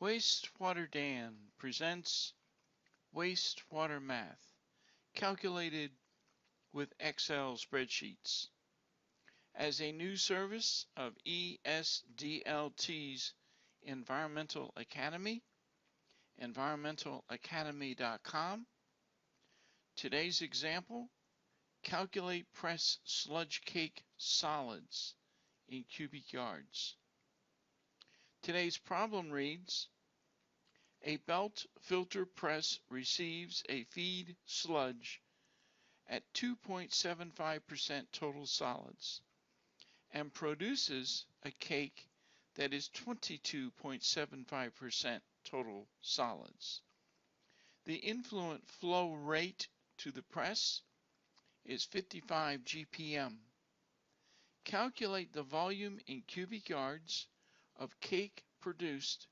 WasteWater Dan presents wastewater math, calculated with Excel spreadsheets. As a new service of ESDLT's Environmental Academy, environmentalacademy.com. Today's example, calculate press sludge cake solids in cubic yards. Today's problem reads, a belt filter press receives a feed sludge at 2.75% total solids and produces a cake that is 22.75% total solids. The influent flow rate to the press is 55 GPM. Calculate the volume in cubic yards of cake produced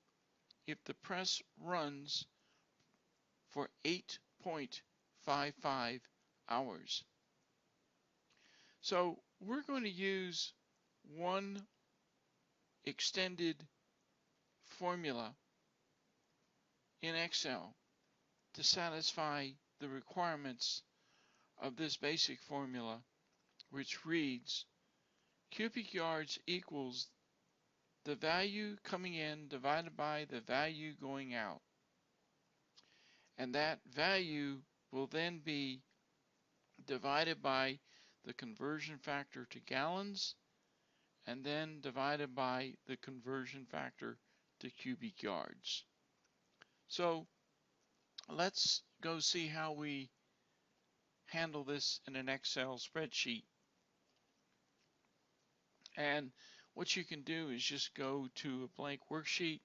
if the press runs for 8.55 hours. So we're going to use one extended formula in Excel to satisfy the requirements of this basic formula, which reads cubic yards equals the value coming in divided by the value going out. And that value will then be divided by the conversion factor to gallons, and then divided by the conversion factor to cubic yards. So let's go see how we handle this in an Excel spreadsheet. And what you can do is just go to a blank worksheet.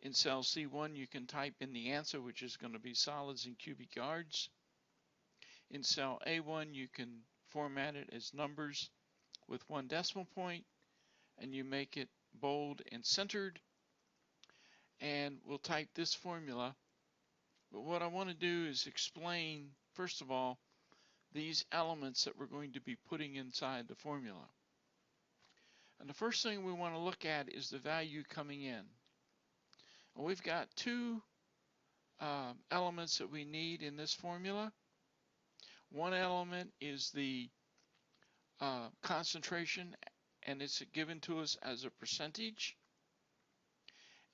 In cell C1, you can type in the answer, which is going to be solids in cubic yards. In cell A1, you can format it as numbers with 1 decimal point, and you make it bold and centered. And we'll type this formula. But what I want to do is explain, first of all, these elements that we're going to be putting inside the formula. And the first thing we want to look at is the value coming in. And we've got two elements that we need in this formula. One element is the concentration, and it's given to us as a percentage.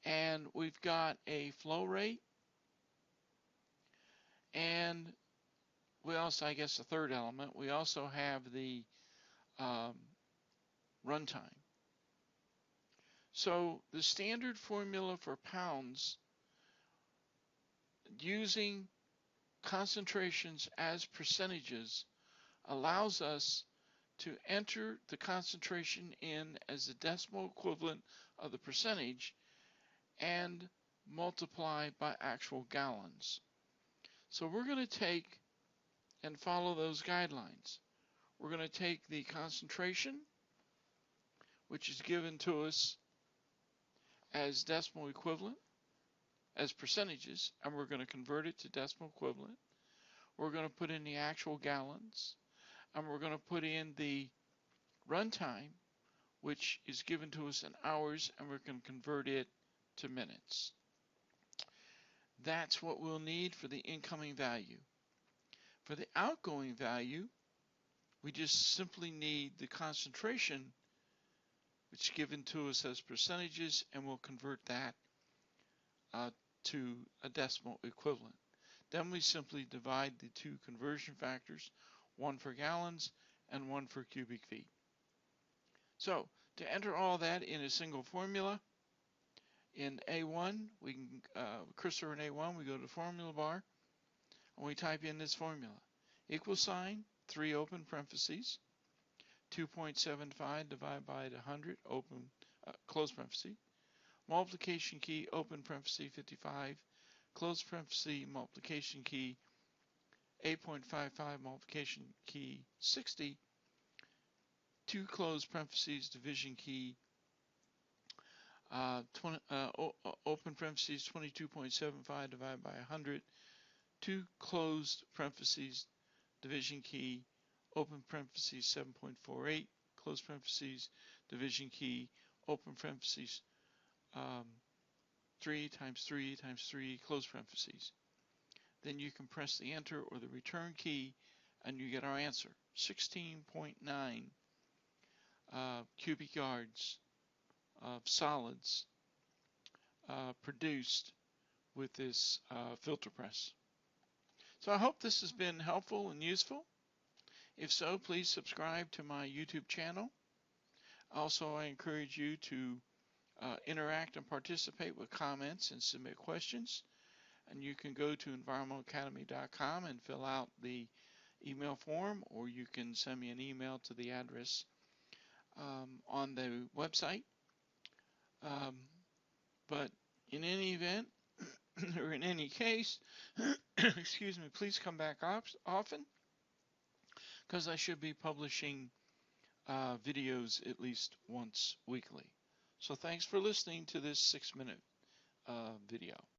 And we've got a flow rate. And we also, I guess, the third element, we also have the runtime. So the standard formula for pounds using concentrations as percentages allows us to enter the concentration in as the decimal equivalent of the percentage and multiply by actual gallons. So we're going to take and follow those guidelines. We're going to take the concentration, which is given to us as decimal equivalent, as percentages, and we're going to convert it to decimal equivalent. We're going to put in the actual gallons, and we're going to put in the runtime, which is given to us in hours, and we're going to convert it to minutes. That's what we'll need for the incoming value. For the outgoing value, we just simply need the concentration, which is given to us as percentages, and we'll convert that to a decimal equivalent. Then we simply divide the two conversion factors, one for gallons and one for cubic feet. So to enter all that in a single formula, in A1, we can cursor in A1, we go to the formula bar, and we type in this formula. Equal sign, 3 open parentheses, 2.75 divided by 100, open, close parenthesis, multiplication key, open parenthesis, 55, close parenthesis, multiplication key, 8.55, multiplication key, 60, 2 close parentheses, division key, open parentheses, 22.75 divided by 100, 2 closed parentheses, division key, open parentheses, 7.48, close parentheses, division key, open parentheses, 3 times 3 times 3, close parentheses. Then you can press the enter or the return key and you get our answer, 16.9 cubic yards of solids produced with this filter press. So I hope this has been helpful and useful. If so, please subscribe to my YouTube channel. Also, I encourage you to interact and participate with comments and submit questions. And you can go to environmentalacademy.com and fill out the email form, or you can send me an email to the address on the website. But in any event, or in any case, excuse me, please come back often, because I should be publishing videos at least once weekly. So thanks for listening to this 6-minute video.